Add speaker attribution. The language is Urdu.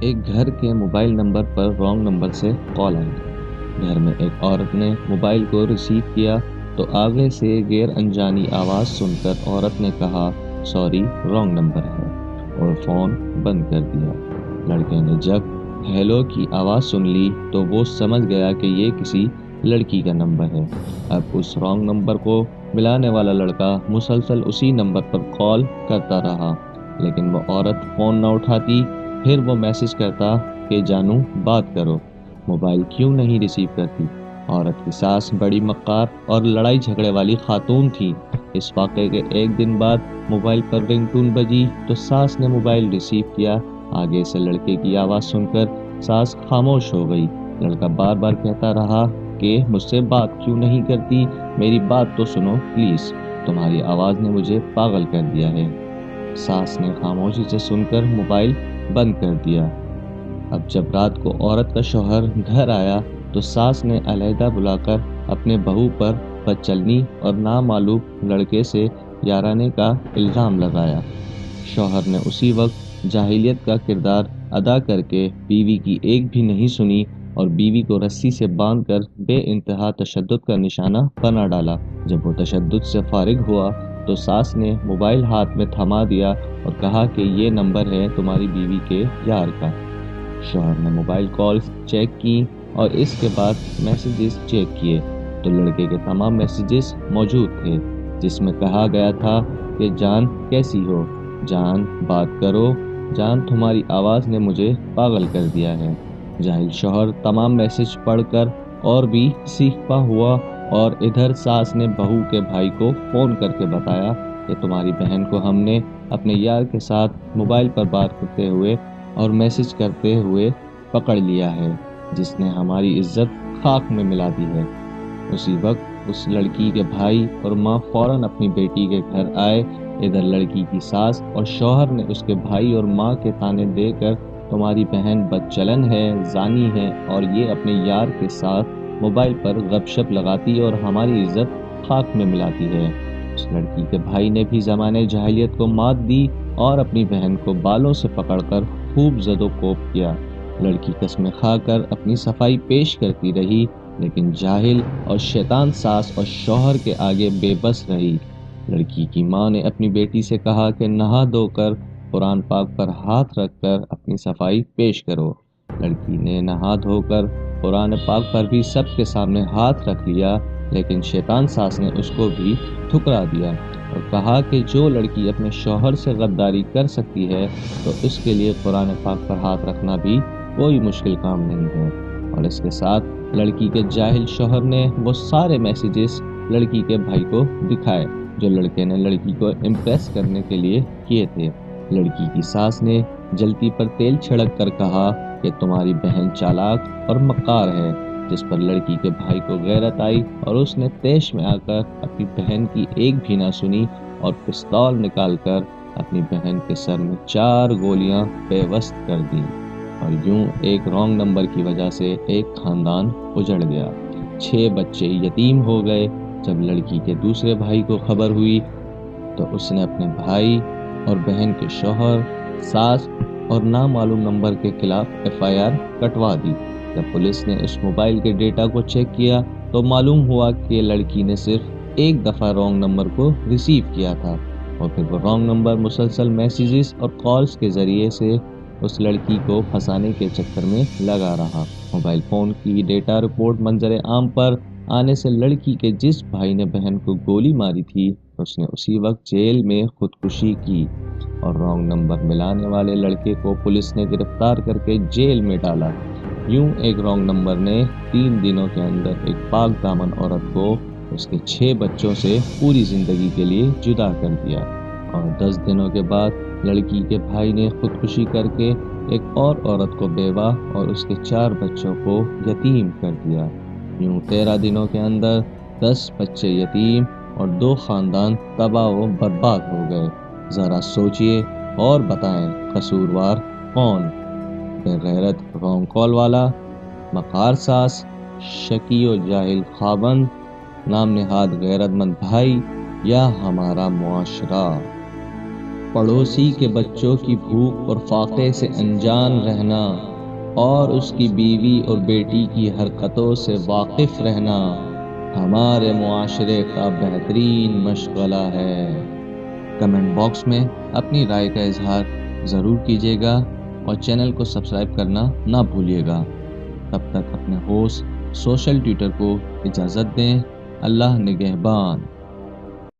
Speaker 1: ایک گھر کے موبائل نمبر پر رانگ نمبر سے کال آئی۔ گھر میں ایک عورت نے موبائل کو ریسیو کیا تو آگے سے غیر انجانی آواز سن کر عورت نے کہا سوری رانگ نمبر ہے اور فون بند کر دیا۔ لڑکے نے جب ہیلو کی آواز سن لی تو وہ سمجھ گیا کہ یہ کسی لڑکی کا نمبر ہے۔ اب اس رانگ نمبر کو ملانے والا لڑکا مسلسل اسی نمبر پر کال کرتا رہا، لیکن وہ عورت فون نہ اٹھاتی۔ پھر وہ میسج کرتا کہ جانو بات کرو، موبائل کیوں نہیں ریسیو کرتی۔ عورت کی ساس بڑی مکار اور لڑائی جھگڑے والی خاتون تھی۔ اس واقعے کے ایک دن بعد موبائل پر رنگ ٹون بجی تو ساس نے موبائل ریسیو کیا۔ آگے سے لڑکے کی آواز سن کر ساس خاموش ہو گئی۔ لڑکا بار بار کہتا رہا کہ مجھ سے بات کیوں نہیں کرتی، میری بات تو سنو پلیز، تمہاری آواز نے مجھے پاگل کر دیا ہے۔ ساس نے خاموشی سے سن کر موبائل بند کر دیا۔ اب جب رات کو عورت کا شوہر گھر آیا تو ساس نے علیحدہ بلا کر اپنے بہو پر بد چلنی اور نامعلوم لڑکے سے یارانے کا الزام لگایا۔ شوہر نے اسی وقت جاہلیت کا کردار ادا کر کے بیوی کی ایک بھی نہیں سنی اور بیوی کو رسی سے باندھ کر بے انتہا تشدد کا نشانہ بنا ڈالا۔ جب وہ تشدد سے فارغ ہوا تو ساس نے موبائل ہاتھ میں تھما دیا اور کہا کہ یہ نمبر ہے تمہاری بیوی کے یار کا۔ شوہر نے موبائل کالز چیک کی اور اس کے بعد میسیجز چیک کیے تو لڑکے کے تمام میسیجز موجود تھے، جس میں کہا گیا تھا کہ جان کیسی ہو، جان بات کرو، جان تمہاری آواز نے مجھے پاگل کر دیا ہے۔ جاہل شوہر تمام میسیج پڑھ کر اور بھی سیکھتا ہوا اور ادھر ساس نے بہو کے بھائی کو فون کر کے بتایا کہ تمہاری بہن کو ہم نے اپنے یار کے ساتھ موبائل پر بات کرتے ہوئے اور میسج کرتے ہوئے پکڑ لیا ہے، جس نے ہماری عزت خاک میں ملا دی ہے۔ اسی وقت اس لڑکی کے بھائی اور ماں فوراً اپنی بیٹی کے گھر آئے۔ ادھر لڑکی کی ساس اور شوہر نے اس کے بھائی اور ماں کے طعنے دے کر تمہاری بہن بد چلن ہے، زانی ہے اور یہ اپنے یار کے ساتھ موبائل پر گپ شپ لگاتی اور ہماری عزت خاک میں ملاتی ہے۔ اس لڑکی کے بھائی نے بھی زمانے جاہلیت کو مات دی اور اپنی بہن کو بالوں سے پکڑ کر خوب زد و کوب کیا۔ لڑکی قسمیں کھا کر اپنی صفائی پیش کرتی رہی، لیکن جاہل اور شیطان ساس اور شوہر کے آگے بے بس رہی۔ لڑکی کی ماں نے اپنی بیٹی سے کہا کہ نہا دھو کر قرآن پاک پر ہاتھ رکھ کر اپنی صفائی پیش کرو۔ لڑکی نے نہا دھو کر قرآن پاک پر بھی سب کے سامنے ہاتھ رکھ لیا، لیکن شیطان ساس نے اس کو بھی ٹھکرا دیا اور کہا کہ جو لڑکی اپنے شوہر سے غداری کر سکتی ہے تو اس کے لیے قرآن پاک پر ہاتھ رکھنا بھی کوئی مشکل کام نہیں ہے۔ اور اس کے ساتھ لڑکی کے جاہل شوہر نے وہ سارے میسیجز لڑکی کے بھائی کو دکھائے جو لڑکے نے لڑکی کو امپریس کرنے کے لیے کیے تھے۔ لڑکی کی ساس نے جلتی پر تیل چھڑک کر کہا کہ تمہاری بہن چالاک اور مکار ہے، جس پر لڑکی کے بھائی کو غیرت آئی اور اس نے طیش میں آ کر اپنی بہن کی ایک بھی نہ سنی اور پستول نکال کر اپنی بہن کے سر میں 4 گولیاں بے وسط کر دیں، اور یوں ایک رانگ نمبر کی وجہ سے ایک خاندان اجڑ گیا۔ 6 بچے یتیم ہو گئے۔ جب لڑکی کے دوسرے بھائی کو خبر ہوئی تو اس نے اپنے بھائی اور بہن کے شوہر، ساس اور نامعلوم نمبر کے خلاف FIR کٹوا دی۔ جب پولیس نے اس موبائل کے ڈیٹا کو چیک کیا تو معلوم ہوا کہ لڑکی نے صرف ایک دفعہ رانگ نمبر کو ریسیو کیا تھا اور پھر وہ رانگ نمبر مسلسل میسیجز اور کالز کے ذریعے سے اس لڑکی کو پھنسانے کے چکر میں لگا رہا۔ موبائل فون کی ڈیٹا رپورٹ منظر عام پر آنے سے لڑکی کے جس بھائی نے بہن کو گولی ماری تھی اس نے اسی وقت جیل میں خودکشی کی اور رانگ نمبر ملانے والے لڑکے کو پولیس نے گرفتار کر کے جیل میں ڈالا۔ یوں ایک رانگ نمبر نے 3 دنوں کے اندر ایک پاک دامن عورت کو اس کے 6 بچوں سے پوری زندگی کے لیے جدا کر دیا، اور 10 دنوں کے بعد لڑکی کے بھائی نے خودکشی کر کے ایک اور عورت کو بیوہ اور اس کے 4 بچوں کو یتیم کر دیا۔ یوں 13 دنوں کے اندر 10 بچے یتیم اور 2 خاندان تباہ و برباد ہو گئے۔ ذرا سوچئے اور بتائیں قصوروار کون؟ بے غیرت رانگ کال والا، مکار ساس، شکی و جاہل خاوند، نام نہاد غیرت مند بھائی، یا ہمارا معاشرہ؟ پڑوسی کے بچوں کی بھوک اور فاقے سے انجان رہنا اور اس کی بیوی اور بیٹی کی حرکتوں سے واقف رہنا ہمارے معاشرے کا بہترین مشغلہ ہے۔ کمنٹ باکس میں اپنی رائے کا اظہار ضرور کیجیے گا اور چینل کو سبسکرائب کرنا نہ بھولیے گا۔ تب تک اپنے ہوسٹ سوشل ٹویٹر کو اجازت دیں۔ اللہ نگہبان۔